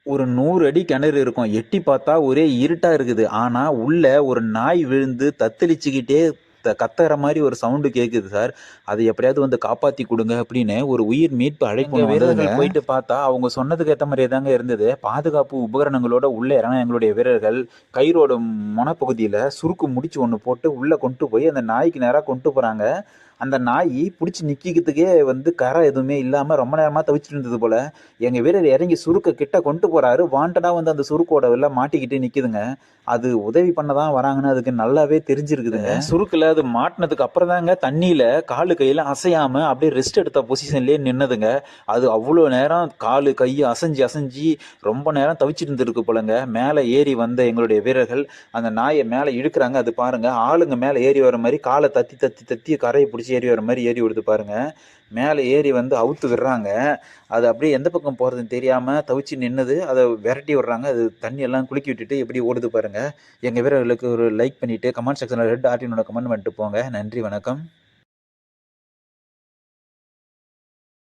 ஒரு 100 அடி கிணறு இருக்கும். எட்டி பார்த்தா ஒரே இருட்டா இருக்குது. ஆனா, உள்ள ஒரு நாய் விழுந்து தத்தளிச்சுக்கிட்டே கத்துற மாரி ஒரு சவுண்டு கேட்குது சார். "அத எப்படியாவது வந்து காப்பாத்தி குடுங்க" அப்படின்னு ஒரு உயிர் மீட்பு அழைப்பு எங்க ஒண்ணு வந்ததுங்க. வீரர்கள் போயிட்டு பார்த்தா, அவங்க சொன்னதுக்கு ஏத்த மாரியே தாங்க இருந்தது. பாதுகாப்பு உபகரணங்களோட உள்ள இறங்குன எங்களுடைய வீரர்கள், கயிறோட மொனப்பகுதியில சுருக்கு முடிச்சு ஒண்ணு போட்டு உள்ள கொண்டு போய் அந்த நாய்க்கு நேரா கொண்டு போறாங்க. அந்த நாயி புடிச்சு நிக்கிறதுக்கே வந்து கரை எதுவுமே இல்லாம ரொம்ப நேரமா தவிச்சுட்டு இருந்தது போல. எங்க வீரர் இறங்கி சுருக்க கிட்ட கொண்டு போறாரு. வாண்டடா வந்து அந்த சுருக்கோட உள்ள மாட்டிக்கிட்டு நிக்குதுங்க. அது உதவி பண்ண தான் வராங்கன்னு அதுக்கு நல்லாவே தெரிஞ்சிருக்குதுங்க. சுருக்குல அது மாட்டுனதுக்கு அப்புறம் தாங்க தண்ணீல காலு கையெல்லாம் அசையாம அப்படியே ரெஸ்ட் எடுத்த பொசிஷன்லயே நின்னதுங்க. அது அவ்வளோ நேரம் காலு, கை அசைஞ்சு அசைஞ்சு ரொம்ப நேரம் தவிச்சிட்டு இருந்திருக்கு போலங்க. மேல ஏறி வந்த எங்களுடைய வீரர்கள் அந்த நாய மேல இழுக்குறாங்க. அது பாருங்க ஆளுங்க மேல ஏறி வர மாரி கால தத்தி தத்தி தத்தி கரைய புடிச்சு ஏறி வர மாரி ஏறி விடுது பாருங்க. மேல ஏறி வந்து அவுத்து விடுறாங்க. அது அப்படியே எந்த பக்கம் போறதுன்னு தெரியாம தவிச்சு நின்னது. அத விரட்டி விடுறாங்க. அது தண்ணி எல்லாம் குலுக்கி விட்டுட்டு எப்படி ஓடுது பாருங்க. எங்க வீரர்களுக்கு ஒரு லைக் பண்ணிட்டு கமெண்ட் செக்ஷன்ல ரெட் ஆர்டினோட கமெண்ட் பண்ணிட்டு போங்க. நன்றி, வணக்கம்.